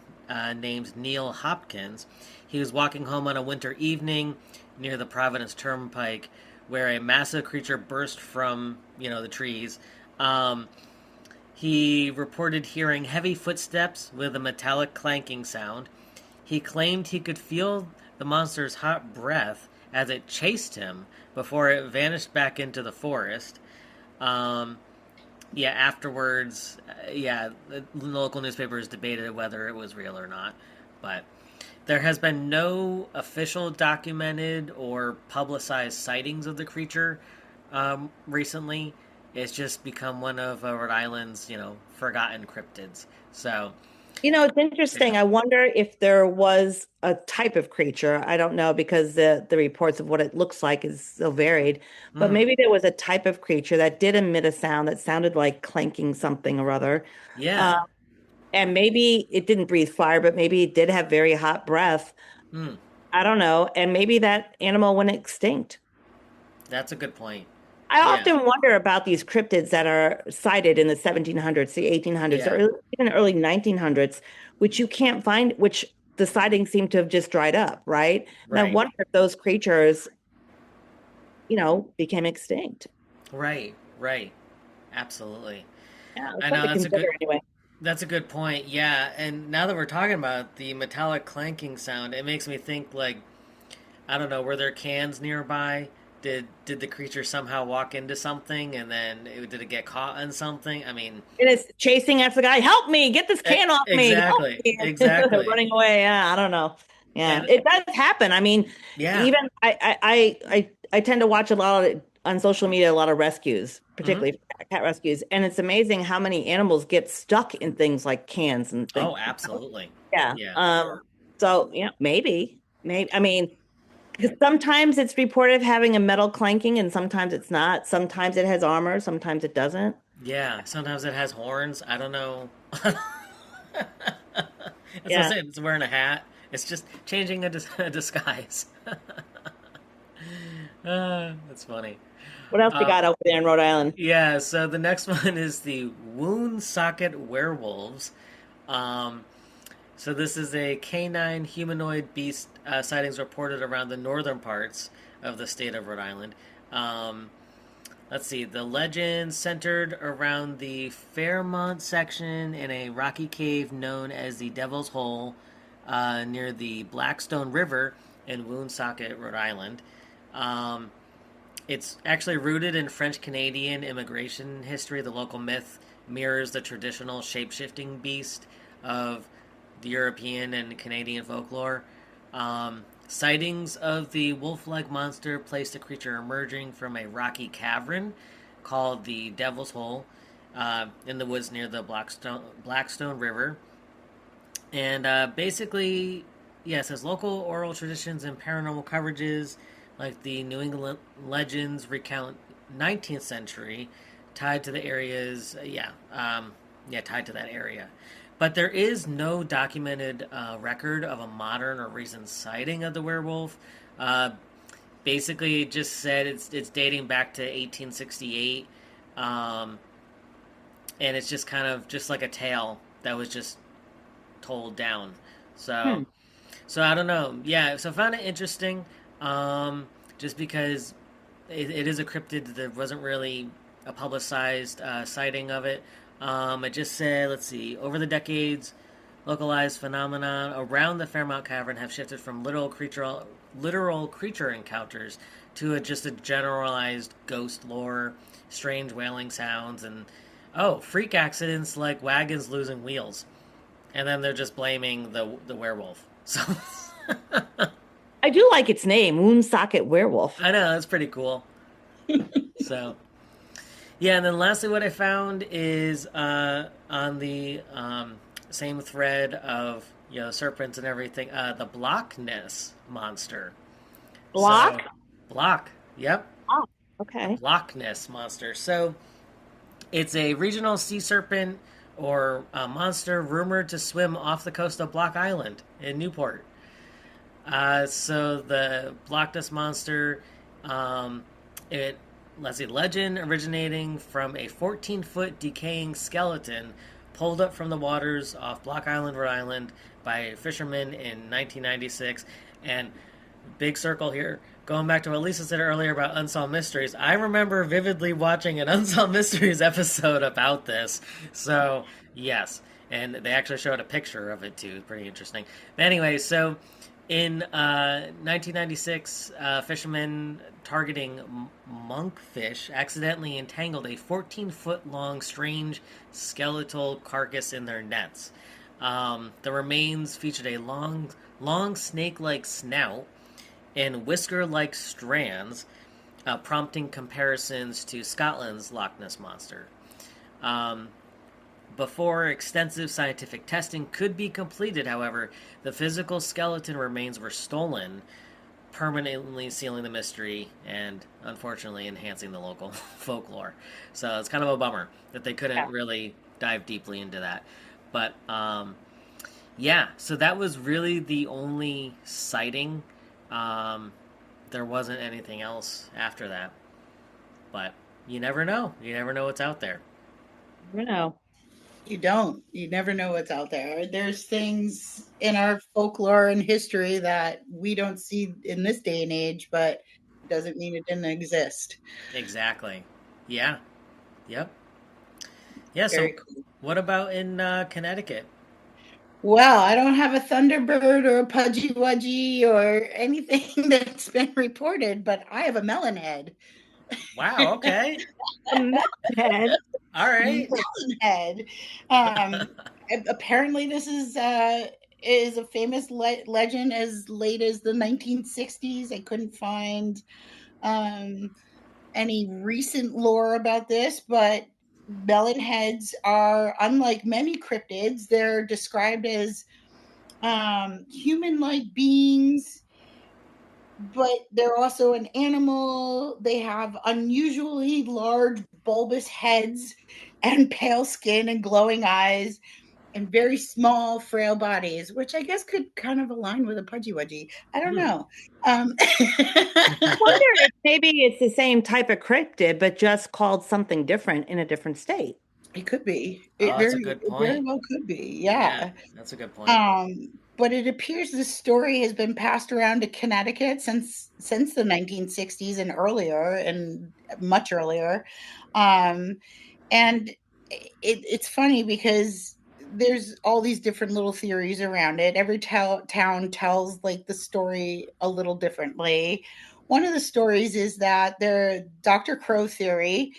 D: named Neil Hopkins. He was walking home on a winter evening near the Providence Turnpike where a massive creature burst from, the trees. He reported hearing heavy footsteps with a metallic clanking sound. He claimed he could feel the monster's hot breath as it chased him before it vanished back into the forest. Afterwards, the local newspapers debated whether it was real or not. But there has been no official documented or publicized sightings of the creature recently. It's just become one of Rhode Island's, forgotten cryptids. So,
B: it's interesting. I wonder if there was a type of creature. I don't know because the reports of what it looks like is so varied. But maybe there was a type of creature that did emit a sound that sounded like clanking something or other.
D: Yeah.
B: And maybe it didn't breathe fire, but maybe it did have very hot breath. I don't know. And maybe that animal went extinct.
D: That's a good point.
B: I often wonder about these cryptids that are cited in the 1700s, the 1800s, or even early 1900s, which you can't find, which the sightings seem to have just dried up, right? And I wonder if those creatures, became extinct.
D: Right. Absolutely.
B: Yeah,
D: I know that's a good.
B: Anyway.
D: That's a good point. Yeah, and now that we're talking about the metallic clanking sound, it makes me think, like, I don't know, were there cans nearby? Did the creature somehow walk into something and then did it get caught in something? I mean,
B: it is chasing after the guy. Help me! Get this can off me!
D: Exactly.
B: Running away. Yeah, I don't know. Yeah, and it does happen. I mean, even I tend to watch a lot of on social media, a lot of rescues, particularly cat rescues, and it's amazing how many animals get stuck in things like cans and things.
D: Oh, absolutely.
B: Yeah. So maybe. I mean. Because sometimes it's reported having a metal clanking and sometimes it's not. Sometimes it has armor, sometimes it doesn't.
D: Yeah, sometimes it has horns. I don't know. That's what I'm saying. It's wearing a hat. It's just changing a disguise. That's funny.
B: What else you got over there in Rhode Island?
D: Yeah, so the next one is the Woonsocket werewolves. So this is a canine humanoid beast sightings reported around the northern parts of the state of Rhode Island. Let's see. The legend centered around the Fairmont section in a rocky cave known as the Devil's Hole near the Blackstone River in Woonsocket, Rhode Island. It's actually rooted in French-Canadian immigration history. The local myth mirrors the traditional shape-shifting beast of the European and Canadian folklore. Sightings of the wolf-like monster placed the creature emerging from a rocky cavern called the Devil's Hole in the woods near the Blackstone River. And basically, it says local oral traditions and paranormal coverages like the New England legends recount 19th century, tied to the areas. Tied to that area. But there is no documented record of a modern or recent sighting of the werewolf. Basically, it just said it's dating back to 1868, and it's just kind of just like a tale that was just told down. So, so I don't know. Yeah, so I found it interesting, just because it is a cryptid. There wasn't really a publicized sighting of it. It just said, let's see, over the decades, localized phenomena around the Fairmount Cavern have shifted from literal creature encounters to just a generalized ghost lore, strange wailing sounds, and freak accidents like wagons losing wheels. And then they're just blaming the werewolf. So
B: I do like its name, Woonsocket Werewolf.
D: I know, that's pretty cool. So yeah, and then lastly, what I found is on the same thread of serpents and everything, the Block Ness monster.
B: Block?
D: So, Block. Yep.
B: Oh, okay.
D: Block Ness monster. So it's a regional sea serpent or a monster rumored to swim off the coast of Block Island in Newport. So the Block Ness monster, legend originating from a 14-foot decaying skeleton pulled up from the waters off Block Island, Rhode Island by fishermen in 1996. And big circle here, going back to what Lisa said earlier about Unsolved Mysteries, I remember vividly watching an Unsolved Mysteries episode about this. So, yes. And they actually showed a picture of it, too. Pretty interesting. But anyway, so in 1996, fishermen targeting monkfish accidentally entangled a 14-foot-long strange skeletal carcass in their nets. The remains featured a long snake-like snout and whisker-like strands, prompting comparisons to Scotland's Loch Ness Monster. Before extensive scientific testing could be completed, however, the physical skeleton remains were stolen, permanently sealing the mystery and, unfortunately, enhancing the local folklore. So it's kind of a bummer that they couldn't really dive deeply into that. But, so that was really the only sighting. There wasn't anything else after that. But you never know. You never know what's out there.
B: You know.
C: You don't. You never know what's out there. There's things in our folklore and history that we don't see in this day and age, but it doesn't mean it didn't exist.
D: Exactly. Yeah. Yep. Yeah,
C: Very
D: so
C: cool.
D: What about in Connecticut?
C: Well, I don't have a Thunderbird or a Pudgy Wudgy or anything that's been reported, but I have a melon head.
D: Wow, okay.
B: A melon head.
D: All right.
C: Melon head. Apparently this is a famous legend as late as the 1960s. I couldn't find any recent lore about this, but melon heads are, unlike many cryptids, they're described as human-like beings, but they're also an animal. They have unusually large bulbous heads and pale skin and glowing eyes and very small, frail bodies, which I guess could kind of align with a Pudgy Wudgy. I don't know.
B: I wonder if maybe it's the same type of cryptid, but just called something different in a different state.
C: It could be.
D: That's a good point.
C: It very well could be. Yeah.
D: That's a good point.
C: But it appears this story has been passed around to Connecticut since the 1960s and earlier, and much earlier. And it's funny because there's all these different little theories around it. Every town tells like the story a little differently. One of the stories is that the Dr. Crow theory.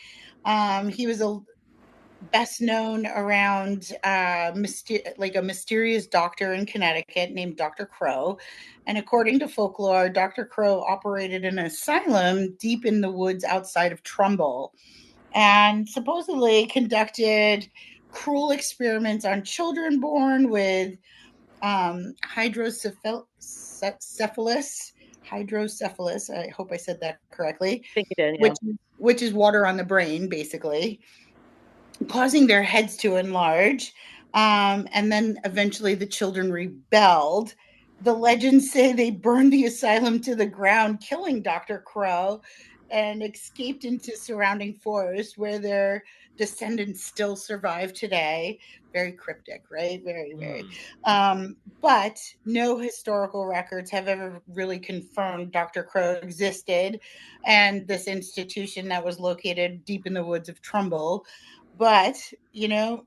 C: He was best known around a mysterious doctor in Connecticut named Dr. Crow. And according to folklore, Dr. Crow operated an asylum deep in the woods outside of Trumbull and supposedly conducted cruel experiments on children born with hydrocephalus, hydrocephalus. I hope I said that correctly.
B: I think you did, yeah.
C: Which is water on the brain, basically, causing their heads to enlarge. And then eventually the children rebelled. The legends say they burned the asylum to the ground, killing Dr. Crow, and escaped into surrounding forest where their descendants still survive today. Very cryptic, right? Very, very. But no historical records have ever really confirmed Dr. Crow existed and this institution that was located deep in the woods of Trumbull. But, you know,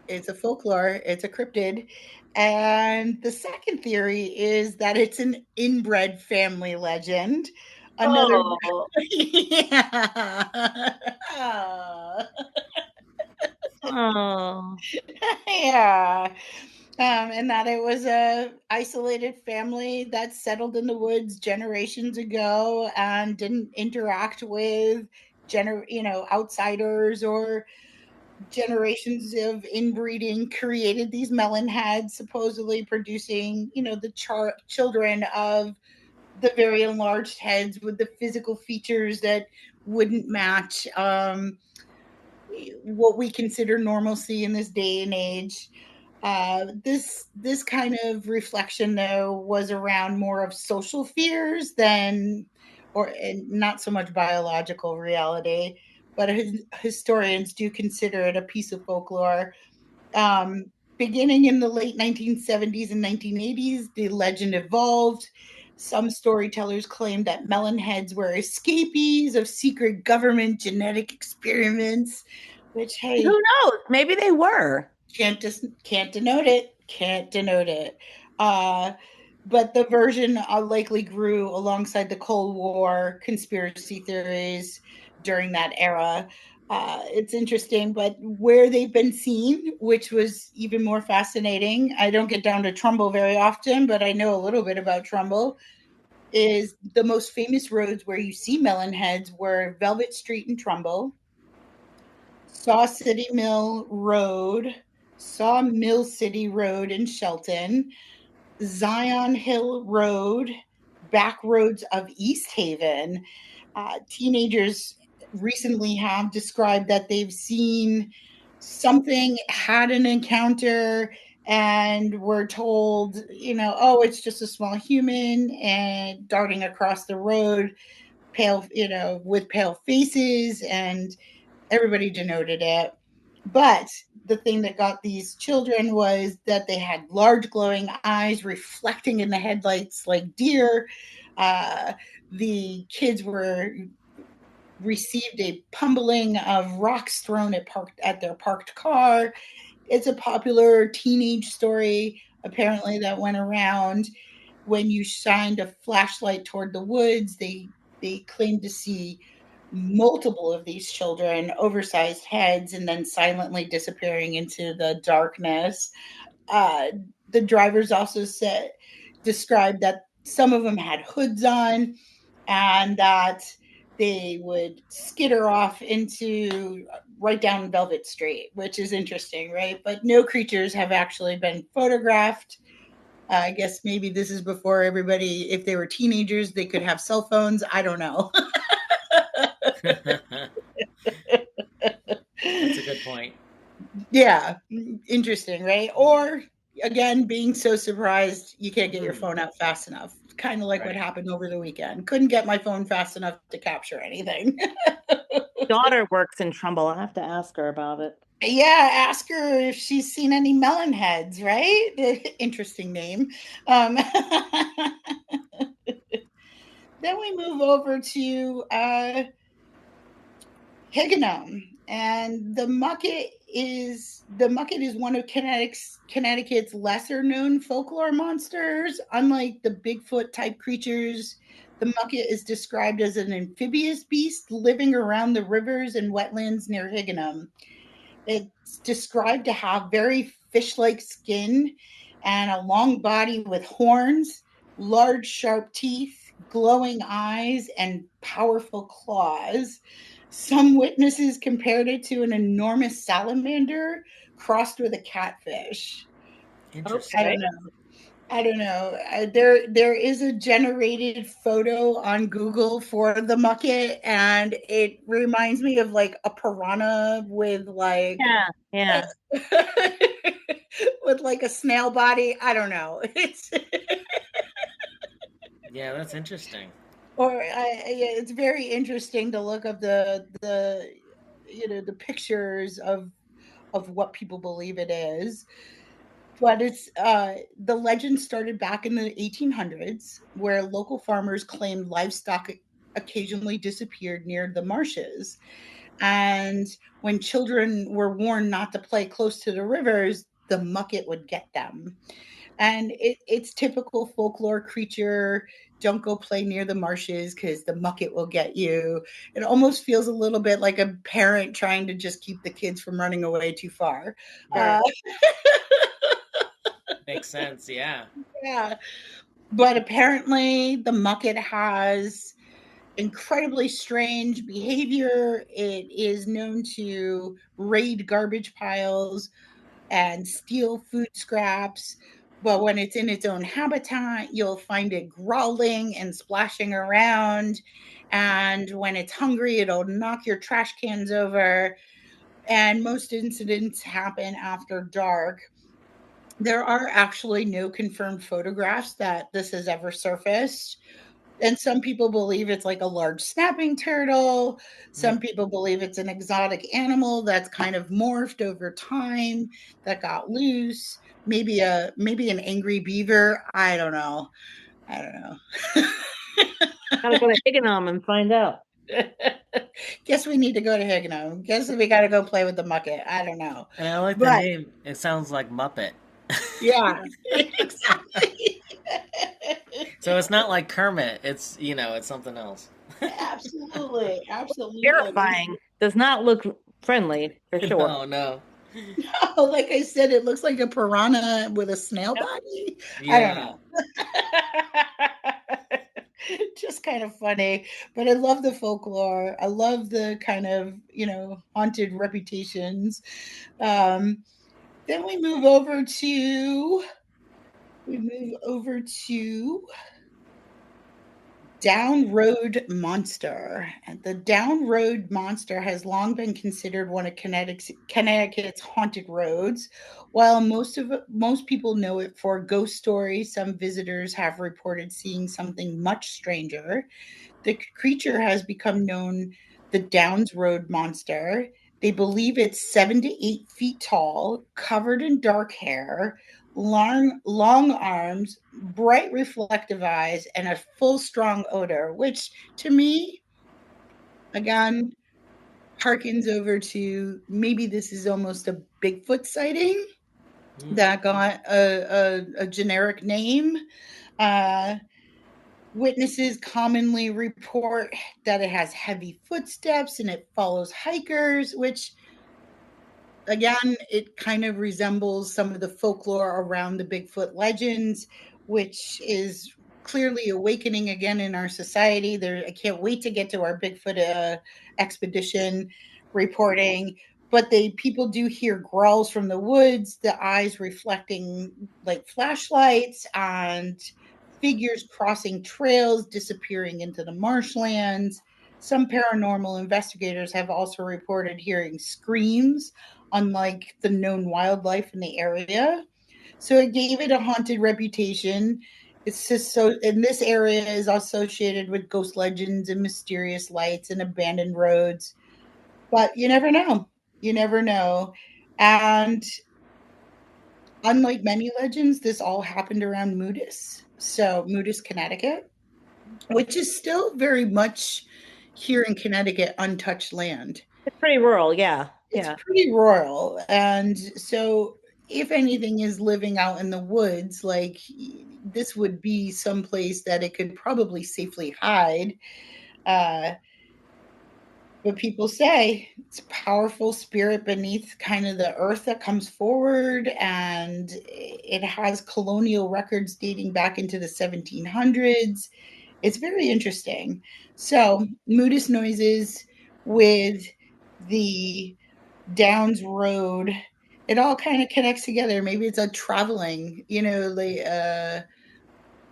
C: it's a folklore, it's a cryptid. And the second theory is that it's an inbred family legend. Another, yeah. Yeah. And that it was a isolated family that settled in the woods generations ago and didn't interact with outsiders, or generations of inbreeding created these melon heads, supposedly producing, the children of the very enlarged heads with the physical features that wouldn't match what we consider normalcy in this day and age. This kind of reflection, though, was around more of social fears and not so much biological reality. But historians do consider it a piece of folklore. Beginning in the late 1970s and 1980s, the legend evolved. Some storytellers claimed that melon heads were escapees of secret government genetic experiments, which, hey,
B: who knows? Maybe they were.
C: Can't denote it. Can't denote it. But the version likely grew alongside the Cold War conspiracy theories during that era. It's interesting, but where they've been seen, which was even more fascinating, I don't get down to Trumbull very often, but I know a little bit about Trumbull, is the most famous roads where you see melon heads were Velvet Street in Trumbull, Saw City Mill Road, Saw Mill City Road in Shelton, Zion Hill Road, back roads of East Haven. Teenagers recently have described that they've seen something, had an encounter, and were told, oh, it's just a small human and darting across the road, with pale faces, and everybody denoted it. But the thing that got these children was that they had large glowing eyes reflecting in the headlights like deer. The kids received a pummeling of rocks thrown at their parked car. It's a popular teenage story, apparently, that went around. When you shined a flashlight toward the woods, they claimed to see multiple of these children, oversized heads, and then silently disappearing into the darkness. The drivers also described that some of them had hoods on, and that they would skitter off into right down Velvet Street, which is interesting, right? But no creatures have actually been photographed. I guess maybe this is before everybody, if they were teenagers, they could have cell phones. I don't know.
D: That's a good point.
C: Yeah, interesting, right? Or again, being so surprised you can't get your phone out fast enough. Kind of like what happened over the weekend. Couldn't get my phone fast enough to capture anything.
B: Daughter works in Trumbull. I have to ask her about it.
C: Yeah, ask her if she's seen any melon heads, right? Interesting name. Then we move over to Higanum, and the Mucket is one of Connecticut's lesser known folklore monsters. Unlike the Bigfoot type creatures, the Mucket is described as an amphibious beast living around the rivers and wetlands near Higanum. It's described to have very fish-like skin and a long body with horns, large sharp teeth, glowing eyes, and powerful claws. Some witnesses compared it to an enormous salamander crossed with a catfish.
D: Interesting.
C: I don't know. I don't know. There is a generated photo on Google for the mucket, and it reminds me of like a piranha with like
B: Yeah.
C: with like a snail body. I don't know. It's
D: Yeah, that's interesting.
C: yeah, it's very interesting to look up the the pictures of what people believe it is. But it's the legend started back in the 1800s, where local farmers claimed livestock occasionally disappeared near the marshes. And when children were warned not to play close to the rivers, the mucket would get them. And it's typical folklore creature. Don't go play near the marshes because the mucket will get you. It almost feels a little bit like a parent trying to just keep the kids from running away too far.
D: Right. Makes sense, yeah.
C: Yeah. But apparently, the mucket has incredibly strange behavior. It is known to raid garbage piles and steal food scraps. But when it's in its own habitat, you'll find it growling and splashing around. And when it's hungry, it'll knock your trash cans over. And most incidents happen after dark. There are actually no confirmed photographs that this has ever surfaced. And some people believe it's like a large snapping turtle. Some people believe it's an exotic animal that's kind of morphed over time that got loose. Maybe an angry beaver. I don't know.
B: Gotta go to Higginham and find out.
C: Guess we need to go to Higginham. Guess we got to go play with the mucket. I don't know.
D: And I like the
C: But
D: name. It sounds like Muppet.
C: yeah, exactly.
D: So it's not like Kermit. It's it's something else.
C: Absolutely.
B: Terrifying. Does not look friendly for sure.
D: No, no.
C: No, like I said, it looks like a piranha with a snail body. I don't
D: Yeah.
C: know. Just kind of funny, but I love the folklore. I love the kind of, haunted reputations. Then we move over to Down Road Monster. And the Down Road Monster has long been considered one of Connecticut's haunted roads. While most people know it for ghost stories, some visitors have reported seeing something much stranger. The creature has become known the Downs Road Monster. They believe it's 7 to 8 feet tall, covered in dark hair, long arms, bright reflective eyes, and a full strong odor, which to me, again, harkens over to maybe this is almost a Bigfoot sighting that got a generic name. Witnesses commonly report that it has heavy footsteps and it follows hikers, which again, it kind of resembles some of the folklore around the Bigfoot legends, which is clearly awakening again in our society. I can't wait to get to our Bigfoot expedition reporting. But people do hear growls from the woods, the eyes reflecting like flashlights, and figures crossing trails, disappearing into the marshlands. Some paranormal investigators have also reported hearing screams, unlike the known wildlife in the area. So it gave it a haunted reputation. It's just and this area is associated with ghost legends and mysterious lights and abandoned roads. But you never know. You never know. And unlike many legends, this all happened around Moodus. So Moodus, Connecticut, which is still very much here in Connecticut, untouched land.
B: It's pretty rural, yeah.
C: It's pretty rural. And so if anything is living out in the woods, like this would be someplace that it could probably safely hide. But people say it's a powerful spirit beneath kind of the earth that comes forward, and it has colonial records dating back into the 1700s. It's very interesting. So, Moodus noises with the Downs Road it all kind of connects together. Maybe it's a traveling,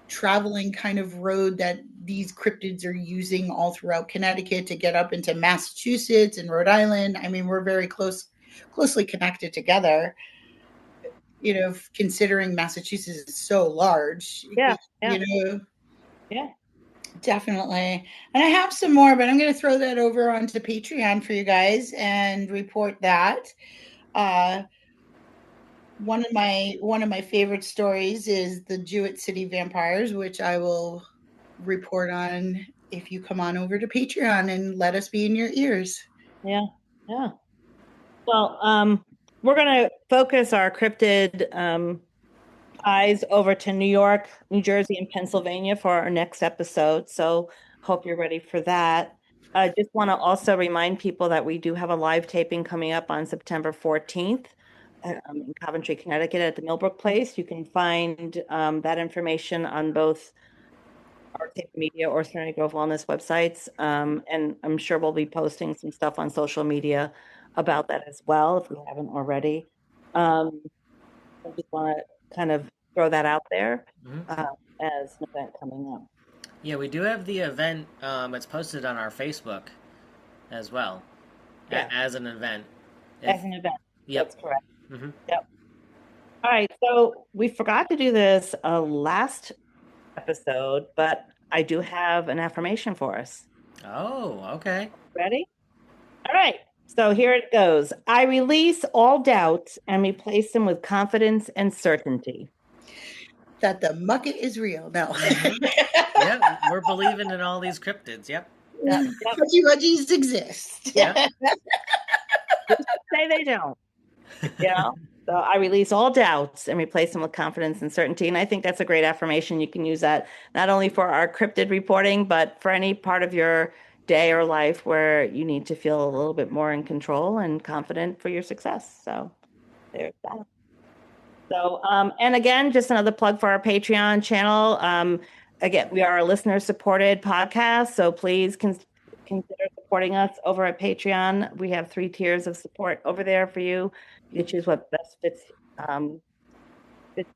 C: traveling kind of road that these cryptids are using all throughout Connecticut to get up into Massachusetts and Rhode Island. I mean, we're very closely connected together. Considering Massachusetts is so large.
B: Yeah.
C: Definitely. And I have some more, but I'm going to throw that over onto Patreon for you guys and report that. One of my favorite stories is the Jewett City vampires, which I will report on if you come on over to Patreon and let us be in your ears.
B: Yeah. Well, we're going to focus our cryptid eyes over to New York, New Jersey, and Pennsylvania for our next episode. So hope you're ready for that. I just want to also remind people that we do have a live taping coming up on September 14th in Coventry, Connecticut at the Millbrook Place. You can find that information on both our Tape Media or Serenity Grove Wellness websites. And I'm sure we'll be posting some stuff on social media about that as well, if we haven't already. I just want to kind of throw that out there as an event coming up.
D: Yeah, we do have the event. It's posted on our Facebook as well, as an event.
B: As an event.
D: Yep.
B: That's correct. Mm-hmm. Yep. All right. So we forgot to do this last episode, but I do have an affirmation for us.
D: Oh, okay.
B: Ready? All right. So here it goes. I release all doubts and replace them with confidence and certainty.
C: That the mucket is real. No.
D: Yeah, we're believing in all these cryptids. Yep.
C: Fudgies exist.
B: Yeah. Say they don't. So I release all doubts and replace them with confidence and certainty. And I think that's a great affirmation. You can use that not only for our cryptid reporting, but for any part of your day or life where you need to feel a little bit more in control and confident for your success. So there's that. So, and again, just another plug for our Patreon channel. Again, we are a listener-supported podcast, so please consider supporting us over at Patreon. We have 3 tiers of support over there for you. You can choose what best fits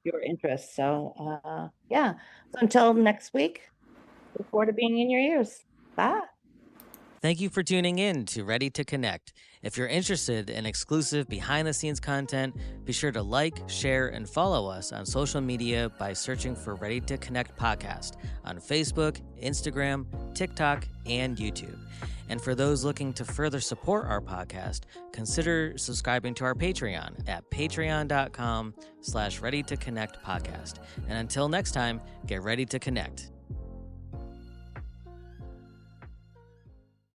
B: your interests. So, So until next week, look forward to being in your ears. Bye.
A: Thank you for tuning in to Ready to Connect. If you're interested in exclusive behind-the-scenes content, be sure to like, share, and follow us on social media by searching for Ready to Connect Podcast on Facebook, Instagram, TikTok, and YouTube. And for those looking to further support our podcast, consider subscribing to our Patreon at patreon.com/readytoconnectpodcast. And until next time, get ready to connect.